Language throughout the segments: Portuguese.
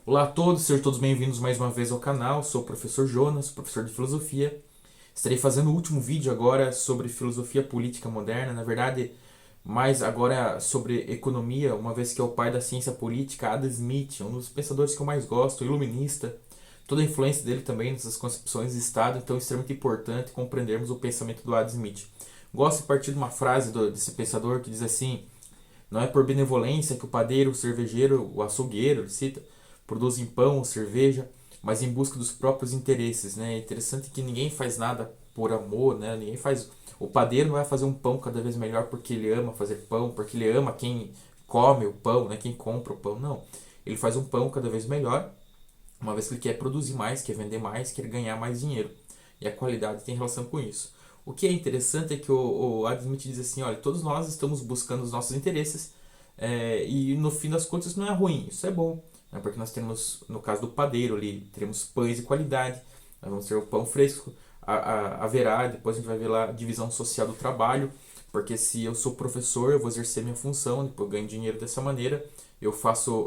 Olá a todos, sejam todos bem-vindos mais uma vez ao canal. Sou o professor Jonas, professor de filosofia. Estarei fazendo o último vídeo agora sobre filosofia política moderna, na verdade, mais agora sobre economia, uma vez que é o pai da ciência política, Adam Smith, um dos pensadores que eu mais gosto, iluminista. Toda a influência dele também nessas concepções de Estado, então é extremamente importante compreendermos o pensamento do Adam Smith. Gosto de partir de uma frase desse pensador que diz assim: não é por benevolência que o padeiro, o cervejeiro, o açougueiro, ele cita, produzem pão ou cerveja, mas em busca dos próprios interesses, né? É interessante que ninguém faz nada por amor, né? Ninguém faz. O padeiro não vai fazer um pão cada vez melhor porque ele ama fazer pão, porque ele ama quem come o pão, né? Quem compra o pão, não. Ele faz um pão cada vez melhor, uma vez que ele quer produzir mais, quer vender mais, quer ganhar mais dinheiro. E a qualidade tem relação com isso. O que é interessante é que o Adam Smith diz assim, olha, todos nós estamos buscando os nossos interesses, e no fim das contas isso não é ruim, isso é bom, né? Porque nós temos, no caso do padeiro ali, teremos pães de qualidade, nós vamos ter o pão fresco, haverá, depois a gente vai ver lá a divisão social do trabalho, porque se eu sou professor, eu vou exercer minha função, depois eu ganho dinheiro dessa maneira,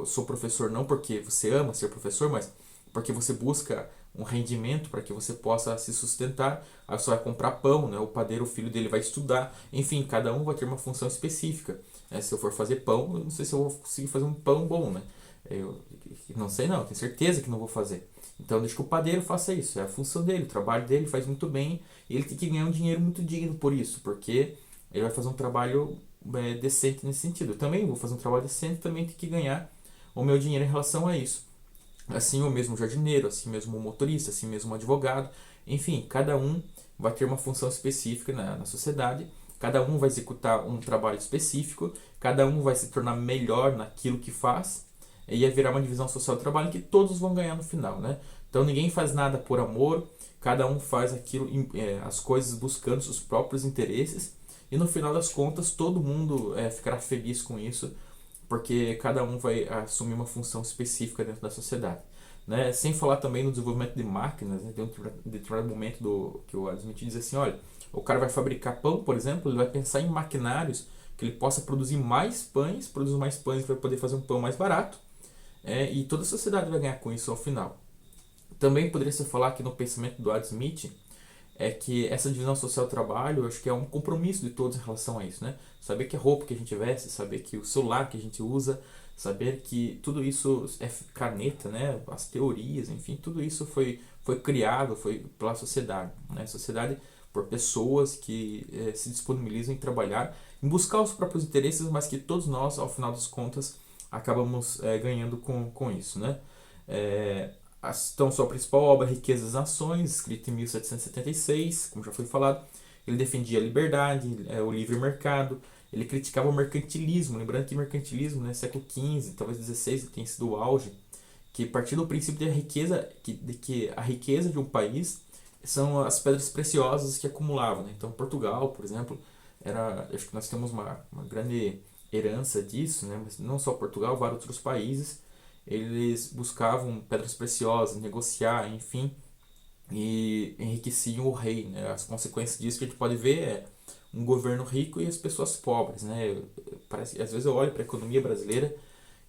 sou professor não porque você ama ser professor, mas porque você busca um rendimento para que você possa se sustentar. Aí você vai comprar pão, né? O padeiro, o filho dele vai estudar. Enfim, cada um vai ter uma função específica. Se eu for fazer pão, eu não sei se eu vou conseguir fazer um pão bom, né? Eu não sei não, tenho certeza que não vou fazer. Então deixa que o padeiro faça isso, é a função dele, o trabalho dele faz muito bem e ele tem que ganhar um dinheiro muito digno por isso, porque ele vai fazer um trabalho decente nesse sentido. Eu também vou fazer um trabalho decente, também tem que ganhar o meu dinheiro em relação a isso. Assim o mesmo jardineiro, assim mesmo o motorista, assim mesmo o advogado. Enfim, cada um vai ter uma função específica na sociedade, cada um vai executar um trabalho específico, cada um vai se tornar melhor naquilo que faz, e aí virar uma divisão social do trabalho em que todos vão ganhar no final, né? Então ninguém faz nada por amor, cada um faz aquilo, as coisas buscando seus próprios interesses, e no final das contas todo mundo ficará feliz com isso, porque cada um vai assumir uma função específica dentro da sociedade. Né? Sem falar também no desenvolvimento de máquinas, né? Tem um determinado momento que o Adam Smith diz assim, olha, o cara vai fabricar pão, por exemplo, ele vai pensar em maquinários que ele possa produzir mais pães, produzir mais pães vai poder fazer um pão mais barato, e toda a sociedade vai ganhar com isso ao final. Também poderia se falar que no pensamento do Adam Smith é que essa divisão social do trabalho, eu acho que é um compromisso de todos em relação a isso, né? Saber que a roupa que a gente veste, saber que o celular que a gente usa, saber que tudo isso é caneta, né? As teorias, enfim, tudo isso foi criado, foi pela sociedade, né? Sociedade por pessoas que se disponibilizam em trabalhar, em buscar os próprios interesses, mas que todos nós, ao final das contas, acabamos ganhando com isso, né? Então, sua principal obra, Riqueza das Nações, escrita em 1776, como já foi falado, ele defendia a liberdade, o livre mercado, ele criticava o mercantilismo, lembrando que mercantilismo, né, século XV, talvez XVI, tem sido o auge, que partiu do princípio de riqueza, de que a riqueza de um país são as pedras preciosas que acumulavam, né? Então, Portugal, por exemplo, acho que nós temos uma grande herança disso, né? Mas não só Portugal, vários outros países, eles buscavam pedras preciosas, negociar, enfim, e enriqueciam o rei, né? As consequências disso que a gente pode ver é um governo rico e as pessoas pobres, né? Parece, às vezes eu olho para a economia brasileira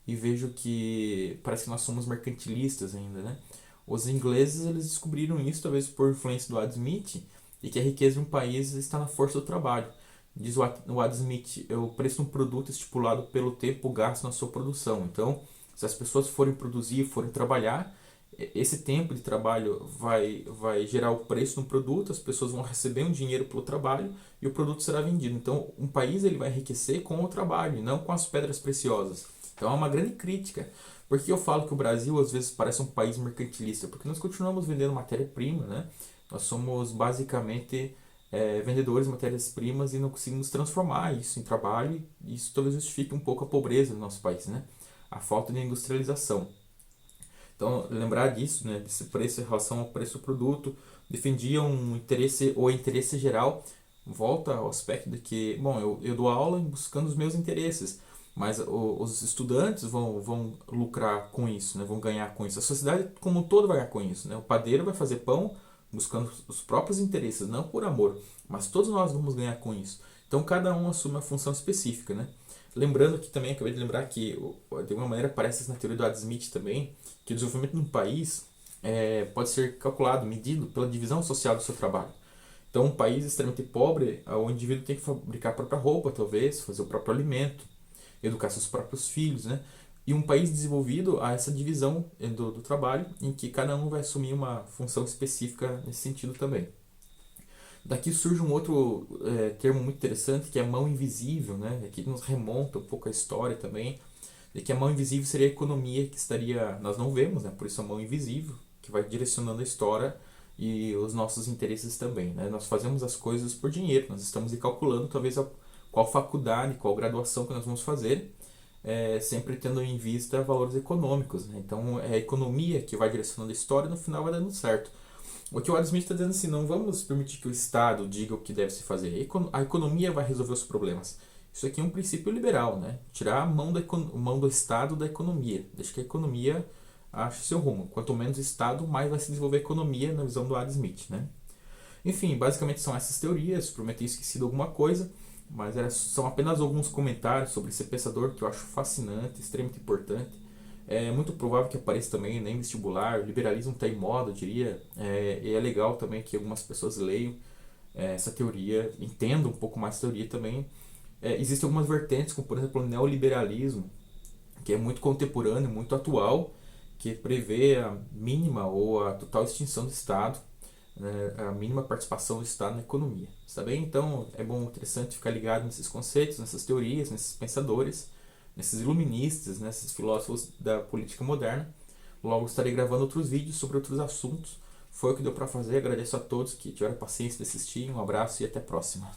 e vejo que parece que nós somos mercantilistas ainda, né? Os ingleses, eles descobriram isso talvez por influência do Adam Smith, e que a riqueza de um país está na força do trabalho. Diz o Adam Smith, é o preço de um produto estipulado pelo tempo gasto na sua produção. Então, se as pessoas forem produzir, forem trabalhar, esse tempo de trabalho vai gerar o preço de um produto, as pessoas vão receber um dinheiro pelo trabalho e o produto será vendido. Então, um país ele vai enriquecer com o trabalho, não com as pedras preciosas. Então, é uma grande crítica. Por que eu falo que o Brasil às vezes parece um país mercantilista? Porque nós continuamos vendendo matéria-prima, né? Nós somos basicamente vendedores de matérias-primas e não conseguimos transformar isso em trabalho, e isso talvez justifique um pouco a pobreza do nosso país, né? A falta de industrialização. Então, lembrar disso, né, desse preço em relação ao preço do produto, defendia um interesse, ou interesse geral, volta ao aspecto de que, bom, eu dou aula buscando os meus interesses, mas os estudantes vão lucrar com isso, né, vão ganhar com isso. A sociedade como um todo vai ganhar com isso. Né? O padeiro vai fazer pão buscando os próprios interesses, não por amor, mas todos nós vamos ganhar com isso. Então, cada um assume uma função específica. Né? Lembrando que também, acabei de lembrar que, de alguma maneira, aparece na teoria do Adam Smith também, que o desenvolvimento de um país pode ser calculado, medido pela divisão social do seu trabalho. Então, um país extremamente pobre, o indivíduo tem que fabricar a própria roupa, talvez, fazer o próprio alimento, educar seus próprios filhos, né? E um país desenvolvido há essa divisão do trabalho, em que cada um vai assumir uma função específica nesse sentido também. Daqui surge um outro termo muito interessante, que é a mão invisível, né? Aqui nos remonta um pouco a história também, de que a mão invisível seria a economia que estaria, nós não vemos, né? Por isso a mão invisível, que vai direcionando a história e os nossos interesses também, né? Nós fazemos as coisas por dinheiro, nós estamos calculando talvez qual faculdade, qual graduação que nós vamos fazer, sempre tendo em vista valores econômicos, né? Então é a economia que vai direcionando a história e no final vai dando certo. O que o Adam Smith está dizendo assim, não vamos permitir que o Estado diga o que deve se fazer. A economia vai resolver os problemas. Isso aqui é um princípio liberal, né? Tirar a mão do Estado da economia. Deixa que a economia ache seu rumo. Quanto menos Estado, mais vai se desenvolver a economia na visão do Adam Smith, né? Enfim, basicamente são essas teorias. Prometo ter esquecido alguma coisa, mas são apenas alguns comentários sobre esse pensador que eu acho fascinante, extremamente importante. É muito provável que apareça também nem vestibular, o liberalismo está em moda, eu diria, e é legal também que algumas pessoas leiam essa teoria, entendam um pouco mais a teoria também. Existem algumas vertentes, como por exemplo o neoliberalismo, que é muito contemporâneo, muito atual, que prevê a mínima ou a total extinção do Estado, né, a mínima participação do Estado na economia. Está bem? Então é bom, interessante ficar ligado nesses conceitos, nessas teorias, nesses pensadores, nesses iluministas, nesses filósofos da política moderna. Logo estarei gravando outros vídeos sobre outros assuntos. Foi o que deu para fazer. Agradeço a todos que tiveram paciência de assistir. Um abraço e até a próxima.